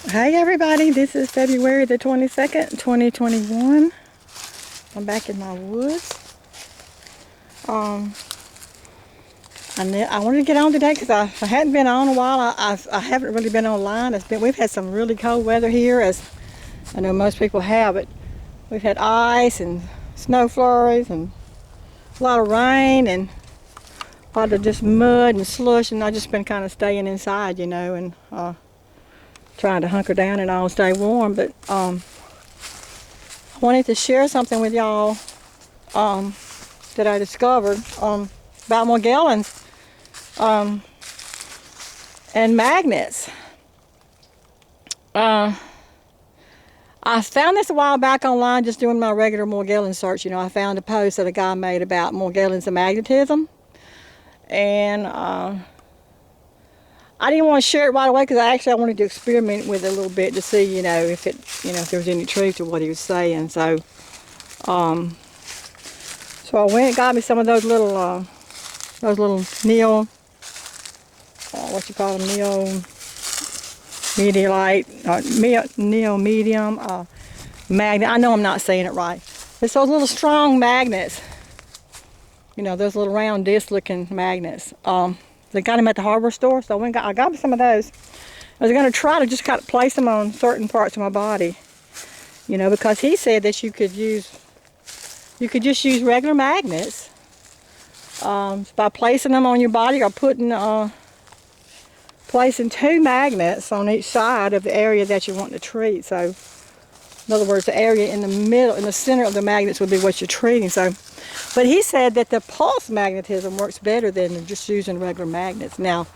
Hey everybody, this is February the 22nd, 2021. I'm back in my woods. I wanted to get on today because I hadn't been on a while. I haven't really been online. We've had some really cold weather here, as I know most people have, but we've had ice and snow flurries and a lot of rain and a lot of just mud and slush, and I've just been kind of staying inside, and trying to hunker down and all, stay warm. But I wanted to share something with y'all that I discovered about Morgellons and magnets. I found this a while back online, just doing my regular Morgellon search. I found a post that a guy made about Morgellons and magnetism, and I didn't want to share it right away because I wanted to experiment with it a little bit to see, if there was any truth to what he was saying. So, so I went and got me some of those little neo, neo medialite, neo medium magnet. I know I'm not saying it right. It's those little strong magnets. Those little round disc-looking magnets. They got them at the hardware store, so I got me some of those. I was going to try to just kind of place them on certain parts of my body, because he said that you could just use regular magnets by placing them on your body, or placing two magnets on each side of the area that you want to treat. So, in other words, the area in the middle, in the center of the magnets would be what you're treating. So, but he said that the pulse magnetism works better than just using regular magnets. Now,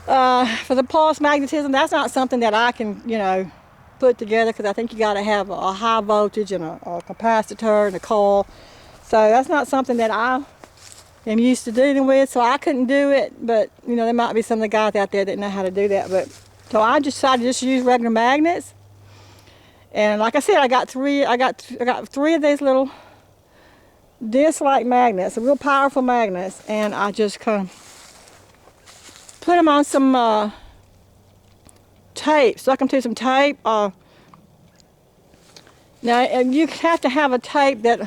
for the pulse magnetism, that's not something that I can, put together, because I think you got to have a high voltage and a capacitor and a coil. So that's not something that I am used to dealing with, so I couldn't do it. But, there might be some of the guys out there that know how to do that. But so I decided to just use regular magnets. And like I said, I got three of these little disc-like magnets, real powerful magnets, and I just kind of put them on some tape, stuck them to some tape. Now, and you have to have a tape that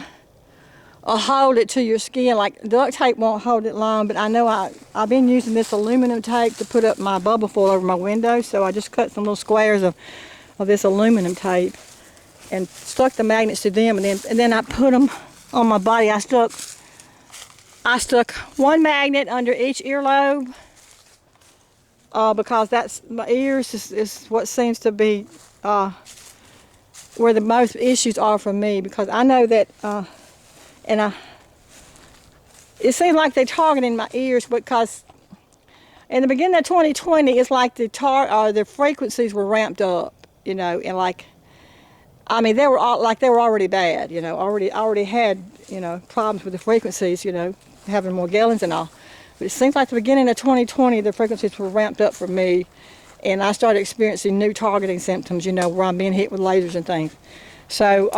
will hold it to your skin. Like duct tape won't hold it long, but I know I've been using this aluminum tape to put up my bubble foil over my window, so I just cut some little squares of this aluminum tape and stuck the magnets to them, and then I put them on my body. I stuck one magnet under each earlobe because that's my ears is what seems to be where the most issues are for me, because I know that it seems like they're targeting my ears, because in the beginning of 2020 it's like the frequencies were ramped up, and like, I mean, they were already bad, already had, problems with the frequencies, having Morgellons and all. But it seems like the beginning of 2020, the frequencies were ramped up for me, and I started experiencing new targeting symptoms, where I'm being hit with lasers and things. So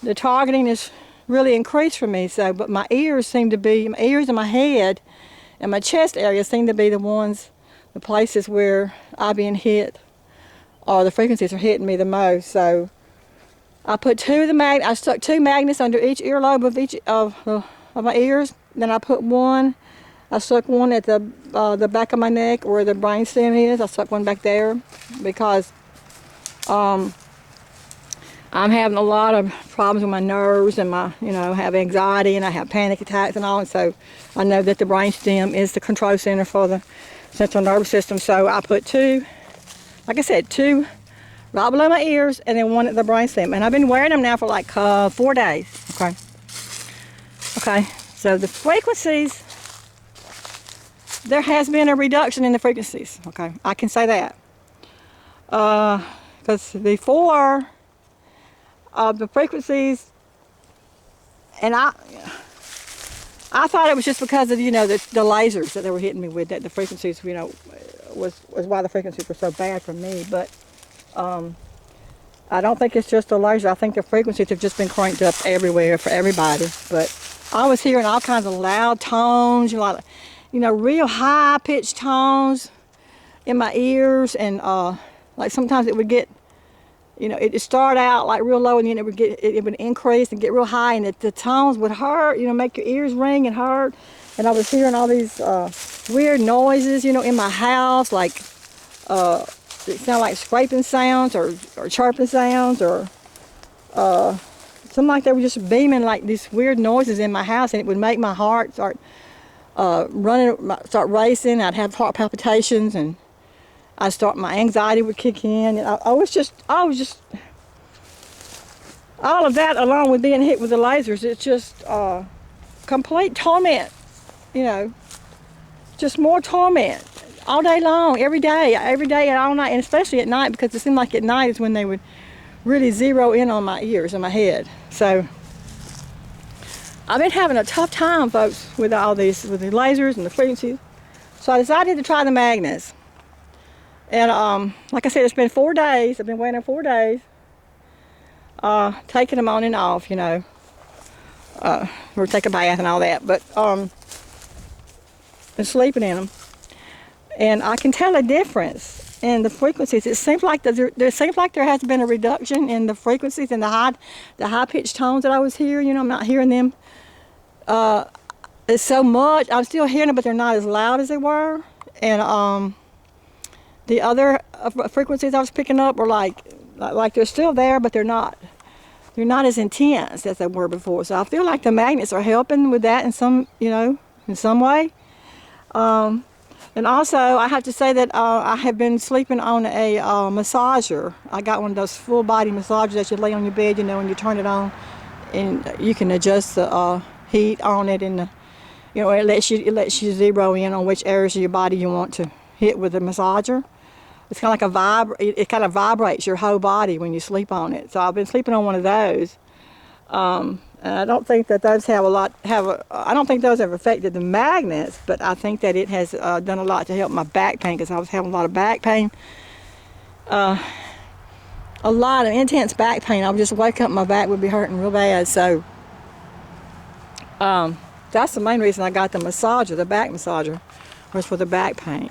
the targeting is really increased for me. So, but my ears and my head and my chest area seem to be the places where I'm being hit, or the frequencies are hitting me the most. So I put I stuck two magnets under each earlobe of my ears. Then I stuck one at the back of my neck where the brainstem is. I stuck one back there because I'm having a lot of problems with my nerves, and I have anxiety and I have panic attacks and all. And so I know that the brainstem is the control center for the central nervous system. So I put two, like I said, two right below my ears, and then one at the brainstem. And I've been wearing them now for like 4 days. Okay. So the frequencies, there has been a reduction in the frequencies. Okay, I can say that. Because before, the frequencies, and I thought it was just because of the lasers that they were hitting me with, that the frequencies was why the frequencies were so bad for me. But I don't think it's just the laser. I think the frequencies have just been cranked up everywhere for everybody. But I was hearing all kinds of loud tones, real high pitched tones, in my ears, and like sometimes it would get, you know, it start out like real low, and then it would increase and get real high, and the tones would hurt, you know, make your ears ring and hurt. And I was hearing all these weird noises, you know, in my house, like it sounded like scraping sounds or chirping sounds, or something like they were just beaming like these weird noises in my house, and it would make my heart start start racing. I'd have heart palpitations, and my anxiety would kick in. And I was just, all of that along with being hit with the lasers, it's just complete torment, you know, just more torment all day long, every day and all night, and especially at night, because it seemed like at night is when they would really zero in on my ears and my head. So I've been having a tough time, folks, with all these, with the lasers and the frequencies. So I decided to try the magnets. And like I said, it's been 4 days. I've been waiting 4 days, taking them on and off, you know, or take a bath and all that, but and sleeping in them. And I can tell a difference in the frequencies. It seems like there seems like there has been a reduction in the frequencies and the high pitched tones that I was hearing. You know, I'm not hearing them it's so much. I'm still hearing them, but they're not as loud as they were. And the other frequencies I was picking up were like they're still there, but they're not as intense as they were before. So I feel like the magnets are helping with that in some, you know, in some way. And also, I have to say that I have been sleeping on a massager. I got one of those full body massagers that you lay on your bed, you know, and you turn it on, and you can adjust the heat on it, and you know, it lets you zero in on which areas of your body you want to hit with the massager. It's kind of like it kind of vibrates your whole body when you sleep on it. So I've been sleeping on one of those. And I don't think that those I don't think those have affected the magnets, but I think that it has done a lot to help my back pain, because I was having a lot of back pain. A lot of intense back pain. I would just wake up, my back would be hurting real bad. So that's the main reason I got the massager, the back massager, was for the back pain.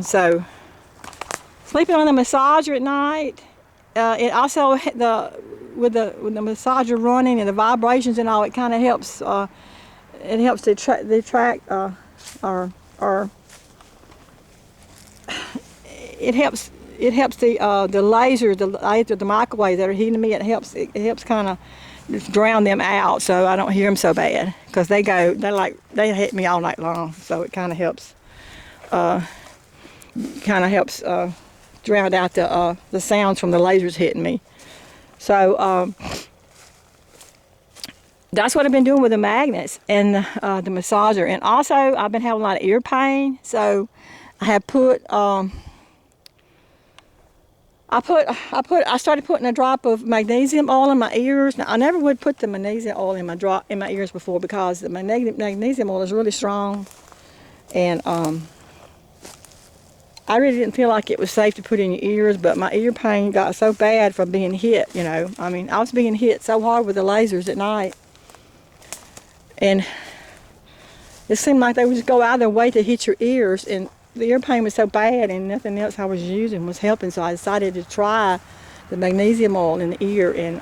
So sleeping on the massager at night, it also with the massager running and the vibrations and all, it kind of helps. It helps to detract or it helps the laser, the microwaves that are heating me. It helps kind of drown them out, so I don't hear them so bad, because they hit me all night long. So it kind of helps drown out the sounds from the lasers hitting me. So that's what I've been doing with the magnets and the massager. And also, I've been having a lot of ear pain. So I have put I started putting a drop of magnesium oil in my ears. Now, I never would put the magnesium oil in my ears before, because the magnesium oil is really strong, and I really didn't feel like it was safe to put in your ears. But my ear pain got so bad from being hit, you know. I mean, I was being hit so hard with the lasers at night, and it seemed like they would just go out of their way to hit your ears, and the ear pain was so bad, and nothing else I was using was helping. So I decided to try the magnesium oil in the ear, and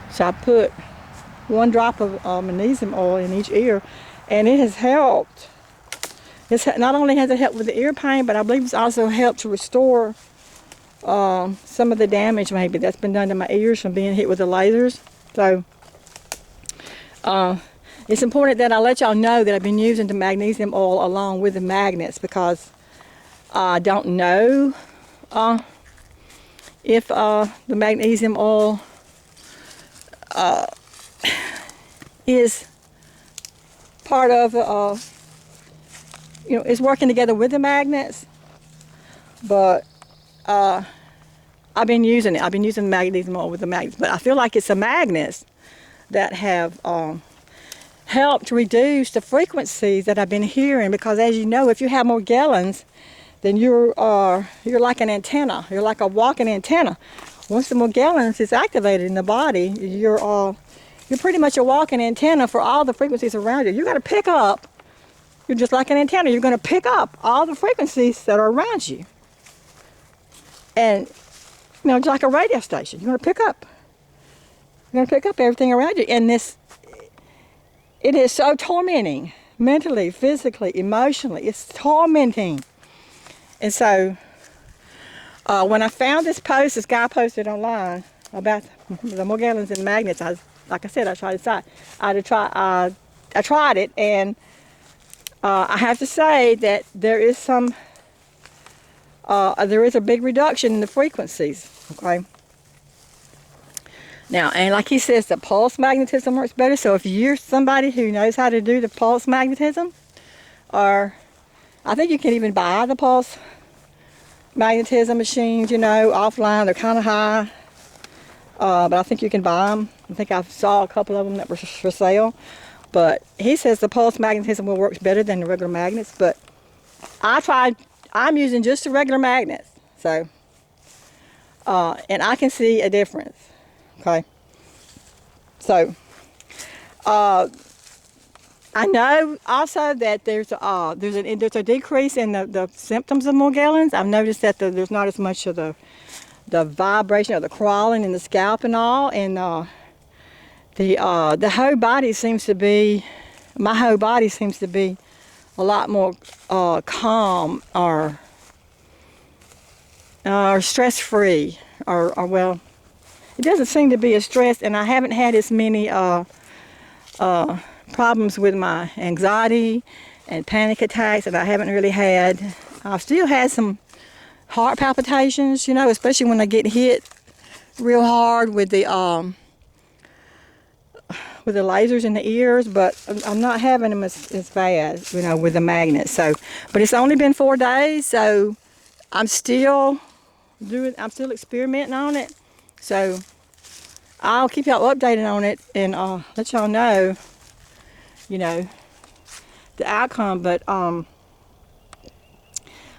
so I put 1 drop of magnesium oil in each ear, and it has helped. Not only has it helped with the ear pain, but I believe it's also helped to restore some of the damage maybe that's been done to my ears from being hit with the lasers. So it's important that I let y'all know that I've been using the magnesium oil along with the magnets, because I don't know if the magnesium oil is part of you know, is working together with the magnets, but I've been using it. I've been using the magnesium oil with the magnets, but I feel like it's the magnets that have helped reduce the frequencies that I've been hearing. Because as you know, if you have Morgellons, then you're like an antenna. You're like a walking antenna. Once the Morgellons is activated in the body, you're pretty much a walking antenna for all the frequencies around you. You got to pick up You're just like an antenna. You're going to pick up all the frequencies that are around you. And, you know, just like a radio station, you're going to pick up. You're going to pick up everything around you. And this, it is so tormenting, mentally, physically, emotionally. It's tormenting. And so, when I found this post, this guy posted online about the Morgellons and Magnets, like I said, I tried it. I tried it, and I have to say that there is a big reduction in the frequencies. Okay. Now, and like he says, the pulse magnetism works better. So if you're somebody who knows how to do the pulse magnetism, or I think you can even buy the pulse magnetism machines, you know, offline. They're kind of high, but I think you can buy them. I think I saw a couple of them that were for sale. But he says the pulse magnetism will work better than the regular magnets. But I'm using just the regular magnets. So, and I can see a difference. Okay. So, I know also that there's a decrease in the symptoms of Morgellons. I've noticed that there's not as much of the vibration or the crawling in the scalp and all, and the whole body seems to be, my whole body seems to be a lot more calm or stress-free, or well, it doesn't seem to be as stressed, and I haven't had as many problems with my anxiety and panic attacks, and I haven't really had, I've still had some heart palpitations, you know, especially when I get hit real hard with the lasers in the ears, but I'm not having them as bad, you know, with the magnets. So, but it's only been 4 days, so I'm still experimenting on it. So I'll keep y'all updated on it and let y'all know, you know, the outcome. But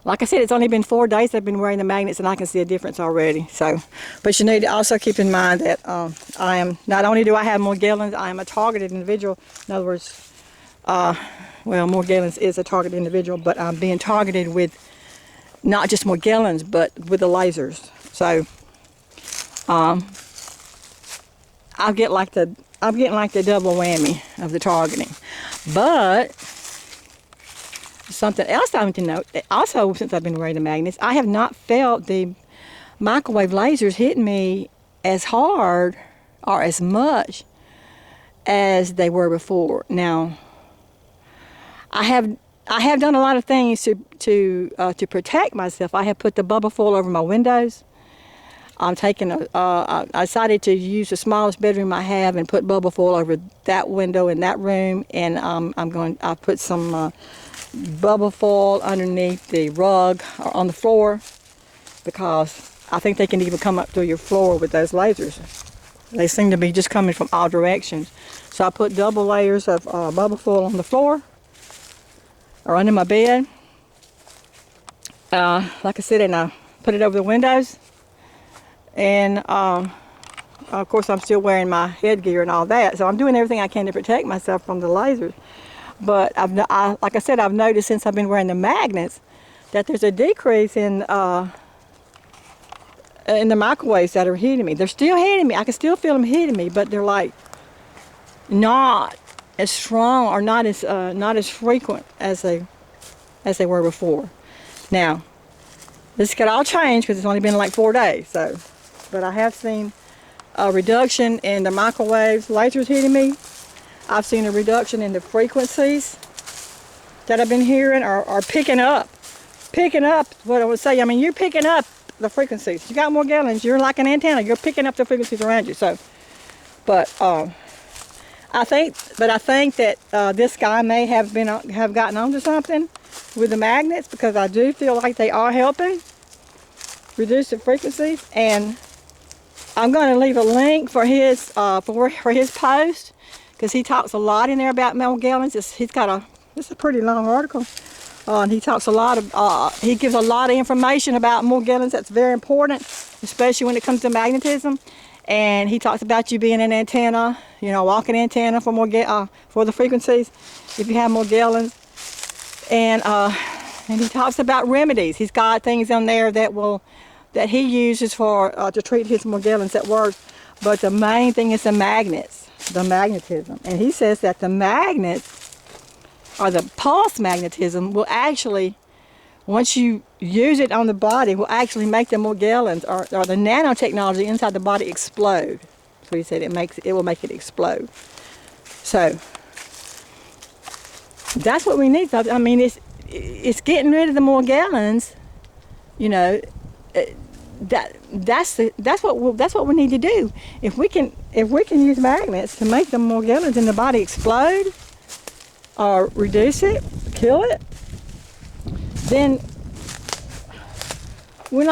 like I said, it's only been 4 days I've been wearing the magnets, and I can see a difference already. So, but you need to also keep in mind that I am, not only do I have Morgellons, I am a targeted individual. In other words, well, Morgellons is a targeted individual, but I'm being targeted with not just Morgellons, but with the lasers. So, I'm getting like the double whammy of the targeting. But something else I want to note, also since I've been wearing the magnets, I have not felt the microwave lasers hitting me as hard or as much as they were before. Now, I have done a lot of things to protect myself. I have put the bubble foil over my windows. I decided to use the smallest bedroom I have and put bubble foil over that window in that room, and I put some bubble foil underneath the rug or on the floor, because I think they can even come up through your floor with those lasers. They seem to be just coming from all directions. So I put double layers of bubble foil on the floor or under my bed. Like I said, and I put it over the windows. And of course I'm still wearing my headgear and all that, so I'm doing everything I can to protect myself from the lasers. But like I said, I've noticed since I've been wearing the magnets that there's a decrease in the microwaves that are hitting me. They're still hitting me. I can still feel them hitting me, but they're like not as strong or not as frequent as they were before. Now, this could all change because it's only been like 4 days. So, but I have seen a reduction in the microwaves, lasers hitting me. I've seen a reduction in the frequencies that I've been hearing or picking up. Picking up, what I would say, I mean, you're picking up the frequencies. You got Morgellons, you're like an antenna. You're picking up the frequencies around you. So, but I think that this guy may have gotten onto something with the magnets, because I do feel like they are helping reduce the frequencies. And I'm going to leave a link for his post, because he talks a lot in there about Morgellons. It's a pretty long article, and he talks a lot of he gives a lot of information about Morgellons that's very important, especially when it comes to magnetism. And he talks about you being an antenna, you know, walking antenna for the frequencies if you have Morgellons. And he talks about remedies. He's got things on there that he uses for to treat his Morgellons that works. But the main thing is the magnets, the magnetism. And he says that the magnets, or the pulse magnetism, will actually, once you use it on the body, will actually make the Morgellons or the nanotechnology inside the body explode. So he said it will make it explode. So that's what we need. I mean, it's getting rid of the Morgellons. You know, that's what we need to do. If we can use magnets to make the Morgellons in the body explode or reduce it, kill it, then we're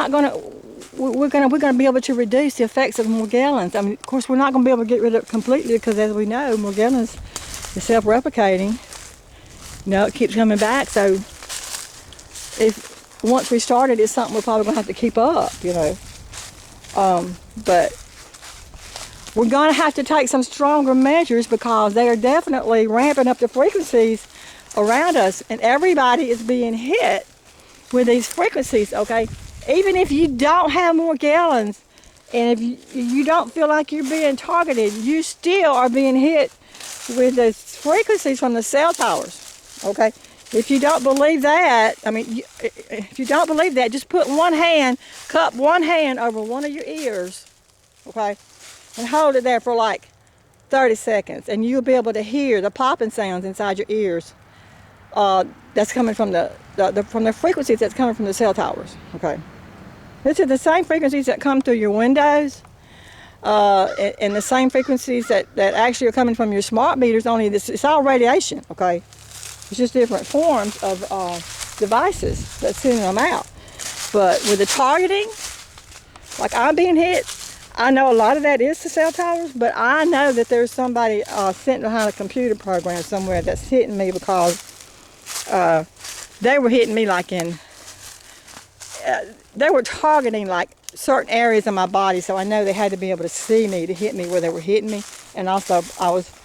gonna be able to reduce the effects of Morgellons. I mean, of course, we're not gonna be able to get rid of it completely because, as we know, Morgellons is self-replicating. You know, it keeps coming back. So, if once we started, it's something we're probably gonna have to keep up. You know, but we're gonna have to take some stronger measures because they are definitely ramping up the frequencies around us, and everybody is being hit with these frequencies. Okay. Even if you don't have Morgellons, and if you don't feel like you're being targeted, you still are being hit with the frequencies from the cell towers, okay? If you don't believe that, I mean, if you don't believe that, just put cup one hand over one of your ears, okay? And hold it there for like 30 seconds, and you'll be able to hear the popping sounds inside your ears. That's coming from from the frequencies that's coming from the cell towers, okay? This is the same frequencies that come through your windows, and the same frequencies that actually are coming from your smart meters, only it's all radiation, okay? It's just different forms of devices that's sending them out. But with the targeting, like I'm being hit, I know a lot of that is the cell towers, but I know that there's somebody sitting behind a computer program somewhere that's hitting me because they were hitting me like they were targeting like certain areas of my body, so I know they had to be able to see me to hit me where they were hitting me. And also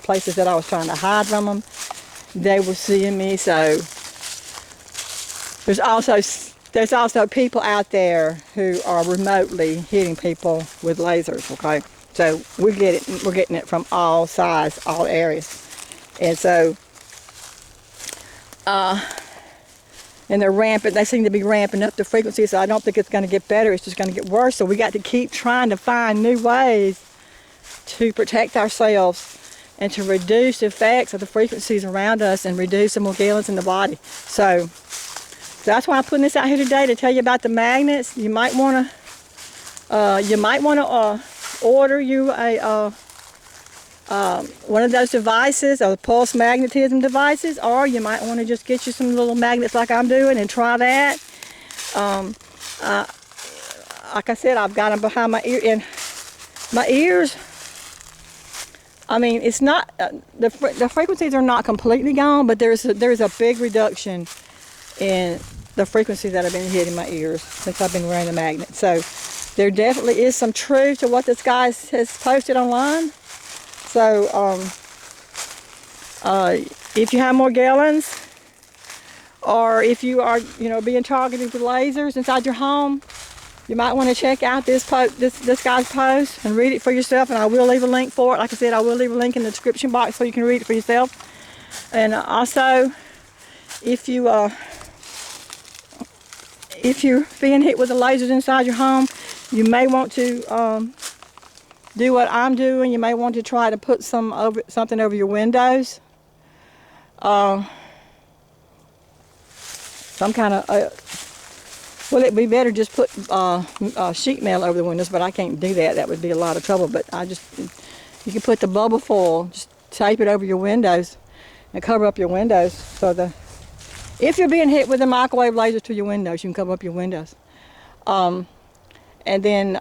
places that I was trying to hide from them, they were seeing me. So there's also people out there who are remotely hitting people with lasers, okay? So we're getting it from all sides, all areas. And so and they seem to be ramping up the frequency, so I don't think it's going to get better, it's just going to get worse. So we got to keep trying to find new ways to protect ourselves and to reduce the effects of the frequencies around us and reduce the Morgellons in the body. So that's why I'm putting this out here today, to tell you about the magnets. You might want to order you a one of those devices, or pulse magnetism devices, or you might want to just get you some little magnets like I'm doing and try that. Like I said, I've got them behind my ear, and my ears, I mean, it's not, the frequencies are not completely gone, but there's a big reduction in the frequencies that have been hitting my ears since I've been wearing the magnet. So there definitely is some truth to what this guy has posted online. So if you have Morgellons, or if you are, being targeted with lasers inside your home, you might want to check out this guy's post and read it for yourself. And I will leave a link for it. Like I said, I will leave a link in the description box so you can read it for yourself. And also, if you're being hit with the lasers inside your home, you may want to do what I'm doing. You may want to try to put something over your windows. Some kind of, well, it'd be better just put sheet metal over the windows, but I can't do that. That would be a lot of trouble. But you can put the bubble foil, just tape it over your windows and cover up your windows. So if you're being hit with the microwave lasers to your windows, you can cover up your windows. And then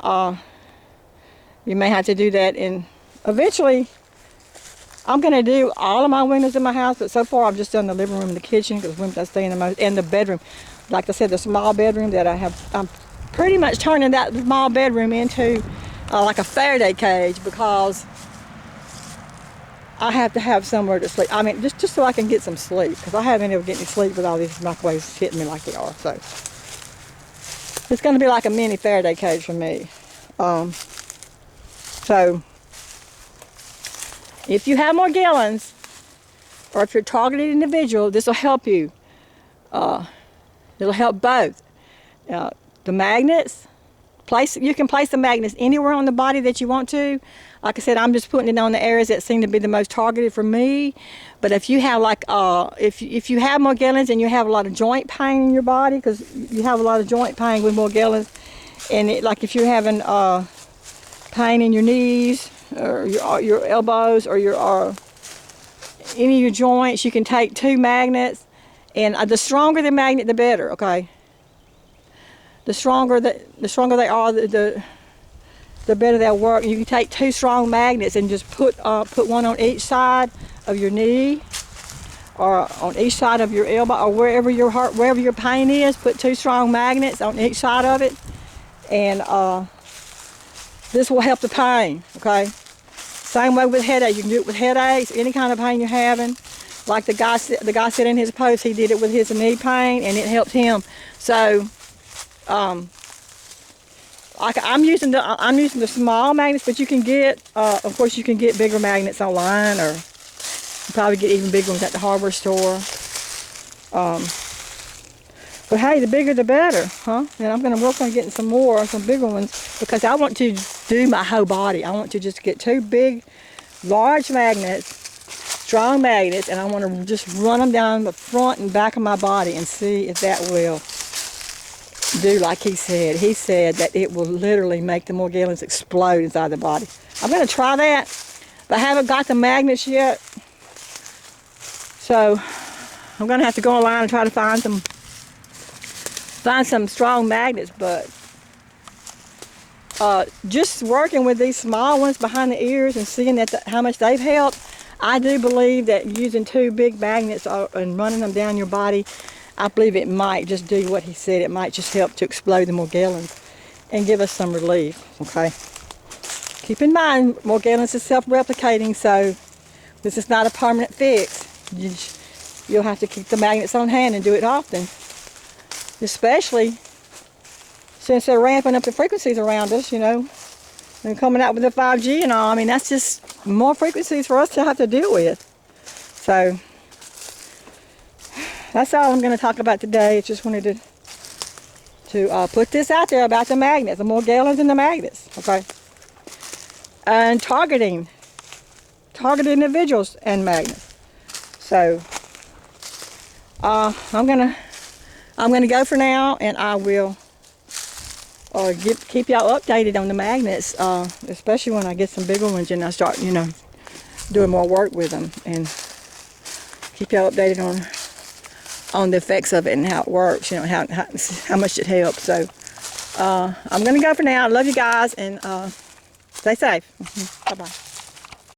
you may have to do that, and eventually I'm going to do all of my windows in my house, but so far I've just done the living room and the kitchen, because I stay in the most, and the bedroom. Like I said, the small bedroom that I'm pretty much turning that small bedroom into like a Faraday cage, because I have to have somewhere to sleep. I mean, just so I can get some sleep, because I haven't ever getting any sleep with all these microwaves hitting me like they are. So it's going to be like a mini Faraday cage for me. So if you have Morgellons, or if you're a targeted individual, this will help you. It'll help both. The magnets, you can place the magnets anywhere on the body that you want to. Like I said, I'm just putting it on the areas that seem to be the most targeted for me. But if you have if you have Morgellons and you have a lot of joint pain in your body, because you have a lot of joint pain with Morgellons, and like if you're having pain in your knees or your elbows or any of your joints, you can take 2 magnets, and the stronger the magnet, the better. Okay. The stronger they are, the better they'll work. You can take 2 strong magnets and just put one on each side of your knee, or on each side of your elbow, or wherever your pain is. Put 2 strong magnets on each side of it, and this will help the pain. Okay. Same way with headaches. You can do it with headaches, any kind of pain you're having. Like the guy said in his post, he did it with his knee pain, and it helped him. So. I'm using the small magnets, but you can get, of course, you can get bigger magnets online, or you probably get even bigger ones at the hardware store. But hey, the bigger the better, huh? And I'm going to work on getting some bigger ones, because I want to do my whole body. I want to just get 2 big, large magnets, strong magnets, and I want to just run them down the front and back of my body and see if that will do like he said. He said that it will literally make the Morgellons explode inside the body. I'm going to try that, but I haven't got the magnets yet. So I'm going to have to go online and try to find some strong magnets. But just working with these small ones behind the ears and seeing how much they've helped, I do believe that using 2 big magnets and running them down your body, I believe it might just do what he said. It might just help to explode the Morgellons and give us some relief, okay? Keep in mind, Morgellons is self-replicating, so this is not a permanent fix. You'll have to keep the magnets on hand and do it often, especially since they're ramping up the frequencies around us, you know, and coming out with the 5G and all. I mean, that's just more frequencies for us to have to deal with. So that's all I'm going to talk about today. I just wanted to put this out there about the magnets, the Morgellons and the magnets, okay? And targeted individuals and magnets. So I'm gonna go for now, and I will keep y'all updated on the magnets, especially when I get some bigger ones and I start, you know, doing more work with them, and keep y'all updated on the effects of it and how it works, you know, how much it helps. So I'm gonna go for now. I love you guys, and stay safe. Bye-bye.